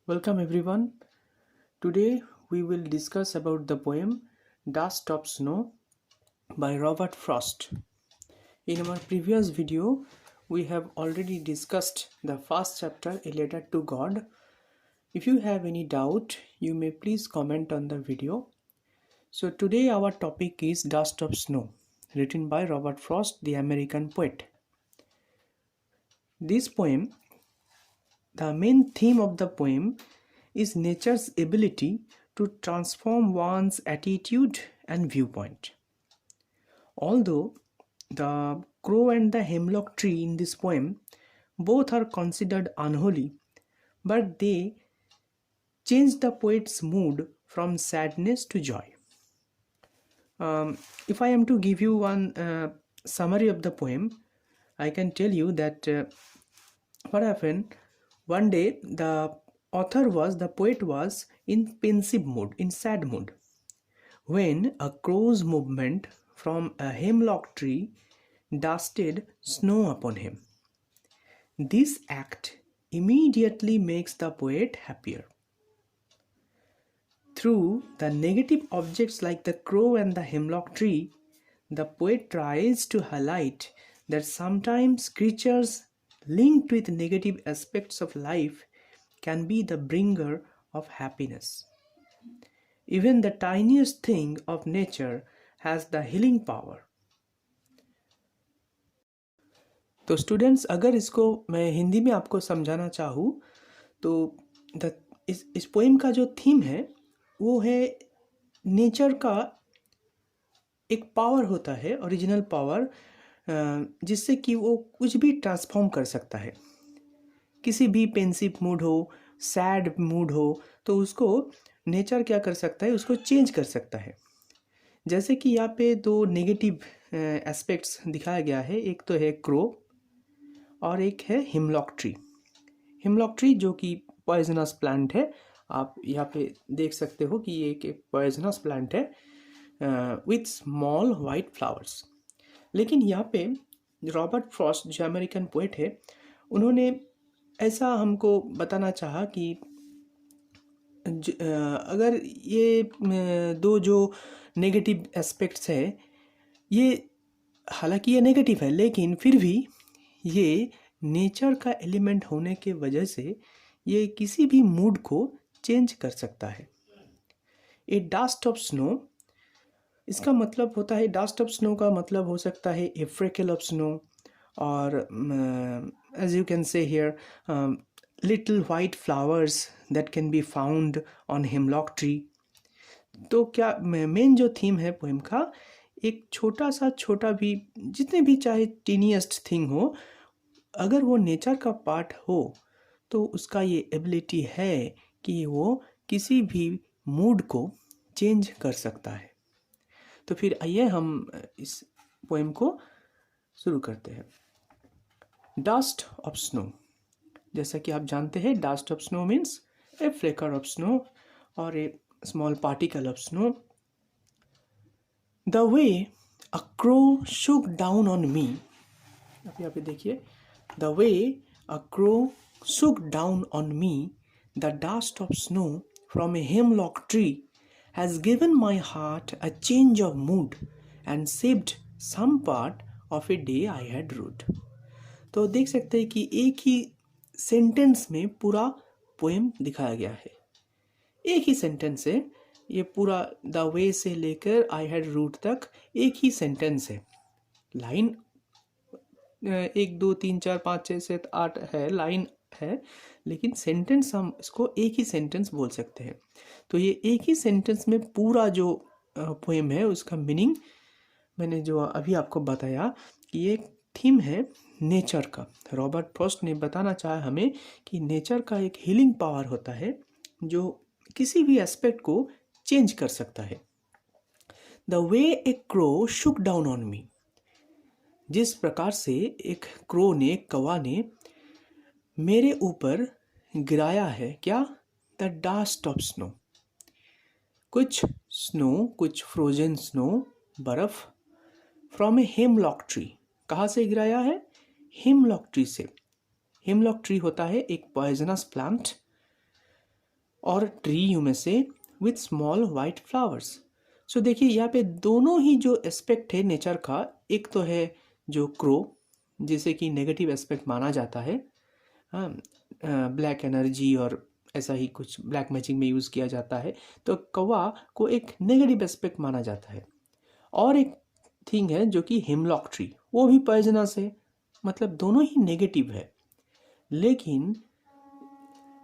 Welcome everyone. Today we will discuss about the poem Dust of Snow by Robert Frost. In our previous video, we have already discussed the first chapter, A Letter to God. If you have any doubt, you may please comment on the video. So today our topic is Dust of Snow, written by Robert Frost, the American poet. This poem, the main theme of the poem is nature's ability to transform one's attitude and viewpoint. Although the crow and the hemlock tree in this poem both are considered unholy, but they change the poet's mood from sadness to joy. If I am to give you one summary of the poem, I can tell you that what happened one day. The poet was in pensive mood, in sad mood, when a crow's movement from a hemlock tree dusted snow upon him. This act immediately makes the poet happier. Through the negative objects like the crow and the hemlock tree, the poet tries to highlight that sometimes creatures linked with negative aspects of life can be the bringer of happiness. Even the tiniest thing of nature has the healing power. तो students, अगर इसको मैं हिंदी में आपको समझाना चाहूँ तो इस पोएम का जो थीम है वो है नेचर का एक पावर होता है, ओरिजिनल पावर, जिससे कि वो कुछ भी ट्रांसफॉर्म कर सकता है. किसी भी पेंसिव मूड हो, सैड मूड हो, तो उसको नेचर क्या कर सकता है, उसको चेंज कर सकता है. जैसे कि यहाँ पे दो नेगेटिव एस्पेक्ट्स दिखाया गया है. एक तो है क्रो और एक है हिमलॉक ट्री. हिमलॉक ट्री जो कि पॉइजनस प्लांट है. आप यहाँ पे देख सकते हो कि ये एक पॉइजनस प्लांट है विथ स्मॉल वाइट फ्लावर्स. लेकिन यहाँ पे रॉबर्ट फ्रॉस्ट जो अमेरिकन पोएट है, उन्होंने ऐसा हमको बताना चाहा कि अगर ये दो जो नेगेटिव एस्पेक्ट्स है, ये हालांकि ये नेगेटिव है, लेकिन फिर भी ये नेचर का एलिमेंट होने के वजह से ये किसी भी मूड को चेंज कर सकता है. ए डस्ट ऑफ स्नो, इसका मतलब होता है, डस्ट ऑफ स्नो का मतलब हो सकता है ए फ्रेकल ऑफ स्नो, और as you can see here little white flowers that can be found on hemlock tree. तो क्या मेन जो थीम है पोएम का, एक छोटा भी, जितने भी चाहे टीनिएस्ट थिंग हो, अगर वो नेचर का पार्ट हो तो उसका ये एबिलिटी है कि वो किसी भी मूड को चेंज कर सकता है. तो फिर आइए हम इस पोएम को शुरू करते हैं. डस्ट ऑफ स्नो, जैसा कि आप जानते हैं, dust of snow means a flake of snow और a small particle of snow. The way a crow shook down on me, आप यहाँ पे देखिए, the way a crow shook down on me, the dust of snow from a hemlock tree has given my heart a change of mood and saved some part of a day I had rued. तो देख सकते हैं कि एक ही sentence में पूरा poem दिखाया गया है. एक ही सेंटेंस है ये पूरा, द वे से लेकर आई हैड रूट तक एक ही सेंटेंस है. लाइन 1 2 3 4 5 6 7 8 है, लाइन है, लेकिन सेंटेंस हम इसको एक ही सेंटेंस बोल सकते हैं. तो ये एक ही सेंटेंस में पूरा जो पोएम है उसका मीनिंग मैंने जो अभी आपको बताया कि ये थीम है नेचर का. रॉबर्ट फ्रॉस्ट ने बताना चाहा हमें कि नेचर का एक हीलिंग पावर होता है जो किसी भी एस्पेक्ट को चेंज कर सकता है. The way A crow shook down on मी, जिस प्रकार से एक क्रो ने, कौवा ने मेरे ऊपर गिराया है क्या, द डस्ट ऑफ स्नो. कुछ स्नो, कुछ फ्रोजन स्नो, बर्फ, फ्रॉम ए हेमलॉक ट्री, कहाँ से गिराया है, हेमलॉक ट्री से. हेमलॉक ट्री होता है एक पॉइजनस प्लांट और ट्री यू में से विथ स्मॉल वाइट फ्लावर्स। सो देखिए यहाँ पे दोनों ही जो एस्पेक्ट है नेचर का, एक तो है जो क्रो जिसे कि नेगेटिव एस्पेक्ट माना जाता है, हाँ, ब्लैक एनर्जी और ऐसा ही कुछ ब्लैक मैजिक में यूज़ किया जाता है, तो कौवा को एक नेगेटिव एस्पेक्ट माना जाता है। और एक थिंग है जो कि हिमलॉक ट्री, वो भी पॉइजनस है, मतलब दोनों ही नेगेटिव है। लेकिन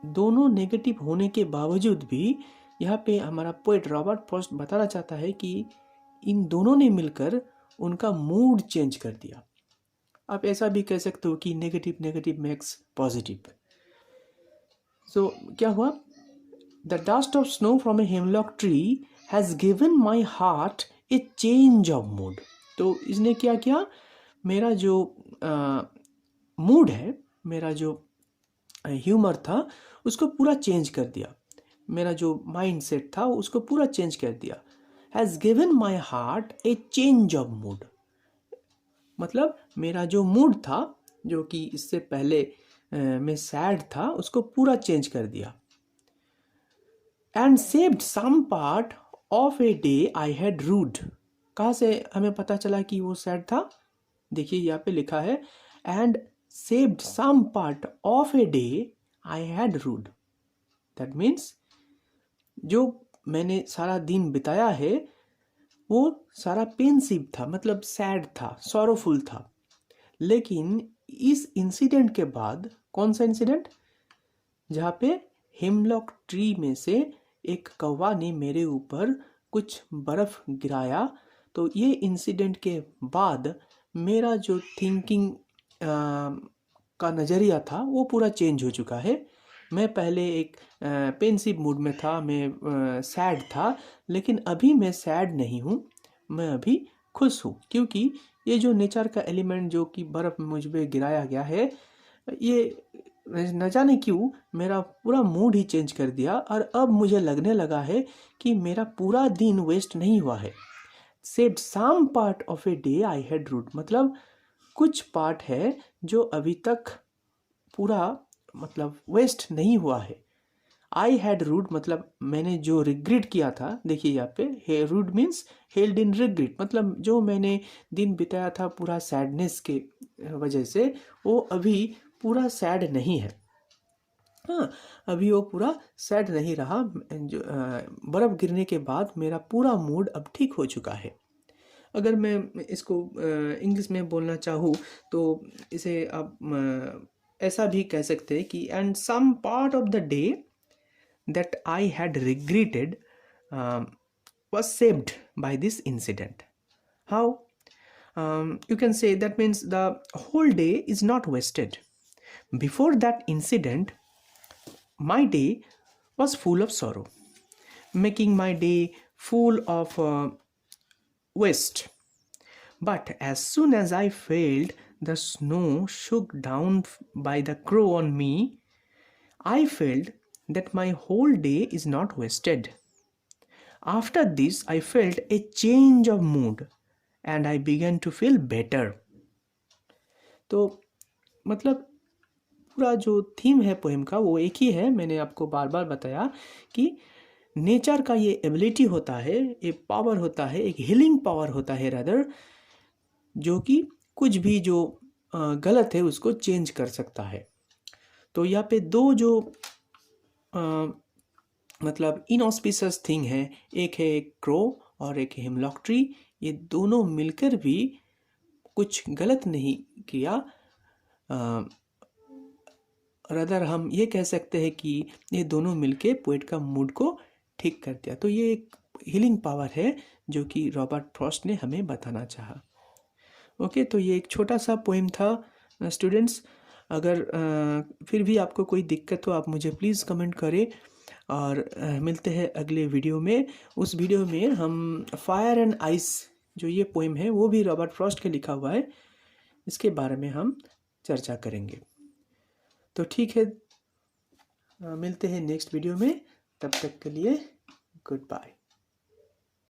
दोनों नेगेटिव होने के बावजूद भी यहाँ पे हमारा पोएट रॉबर्ट फ्रॉस्ट बताना चाहता है कि इन दोनों ने मिलकर उनका मूड चेंज कर दिया। आप ऐसा भी कह सकते हो कि negative negative makes positive. So क्या हुआ, the dust of snow from a hemlock tree has given my heart a change of mood. तो इसने क्या किया, मेरा जो मूड है, मेरा जो ह्यूमर था, उसको पूरा चेंज कर दिया। मेरा जो माइंड सेट था उसको पूरा चेंज कर दिया। Has given my heart a change of mood, मतलब मेरा जो मूड था, जो कि इससे पहले मैं सैड था, उसको पूरा चेंज कर दिया। And saved some part of a day I had rued. कहाँ से हमें पता चला कि वो सैड था? देखिए यहाँ पे लिखा है and saved some part of a day I had rued. That means जो मैंने सारा दिन बिताया है वो सारा पेंसिव था, मतलब सैड था, सॉरोफुल था। लेकिन इस इंसिडेंट के बाद, कौन सा इंसिडेंट, जहाँ पे हिमलॉक ट्री में से एक कौवा ने मेरे ऊपर कुछ बर्फ गिराया, तो ये इंसिडेंट के बाद मेरा जो थिंकिंग का नज़रिया था वो पूरा चेंज हो चुका है। मैं पहले एक पेंसिव मूड में था, मैं सैड था, लेकिन अभी मैं सैड नहीं हूँ, मैं अभी खुश हूँ, क्योंकि ये जो नेचर का एलिमेंट जो कि बर्फ़ मुझ पे गिराया गया है, ये न जाने क्यों मेरा पूरा मूड ही चेंज कर दिया। और अब मुझे लगने लगा है कि मेरा पूरा दिन वेस्ट नहीं हुआ है। Saved some part of a day I had rued, मतलब कुछ पार्ट है जो अभी तक पूरा मतलब वेस्ट नहीं हुआ है। आई हैड रूड मतलब मैंने जो रिग्रेट किया था, देखिए यहाँ पे rued means held in regret, मतलब जो मैंने दिन बिताया था पूरा सैडनेस के वजह से, वो अभी पूरा सैड नहीं है। हाँ, अभी वो पूरा सैड नहीं रहा। जो बर्फ़ गिरने के बाद मेरा पूरा मूड अब ठीक हो चुका है। अगर मैं इसको इंग्लिश में बोलना चाहूँ तो इसे आप ऐसा भी कह सकते हैं कि and some part of the day that I had regretted was saved by this incident. How? You can say that means the whole day is not wasted. Before that incident, my day was full of sorrow, making my day full of waste. But as soon as I felt the snow shook down by the crow on me, I felt that my whole day is not wasted. After this, I felt a change of mood and I began to feel better. तो मतलब पूरा जो theme है poem का वो एक ही है। मैंने आपको बार बार बताया कि नेचर का ये एबिलिटी होता है, एक पावर होता है, एक हीलिंग पावर होता है रादर, जो कि कुछ भी जो गलत है उसको चेंज कर सकता है। तो यहाँ पे दो जो मतलब इनऑस्पिशियस थिंग है, एक है क्रो और एक हिमलॉक ट्री, ये दोनों मिलकर भी कुछ गलत नहीं किया। रदर हम ये कह सकते हैं कि ये दोनों मिलके पोएट का मूड को ठीक कर दिया। तो ये एक हीलिंग पावर है जो कि रॉबर्ट फ्रॉस्ट ने हमें बताना चाहा। ओके, तो ये एक छोटा सा पोएम था स्टूडेंट्स। अगर फिर भी आपको कोई दिक्कत हो आप मुझे प्लीज़ कमेंट करें, और मिलते हैं अगले वीडियो में। उस वीडियो में हम फायर एंड आइस जो ये पोएम है वो भी रॉबर्ट फ्रॉस्ट के लिखा हुआ है, इसके बारे में हम चर्चा करेंगे। तो ठीक है, मिलते हैं नेक्स्ट वीडियो में, तब तक के लिए गुड बाय।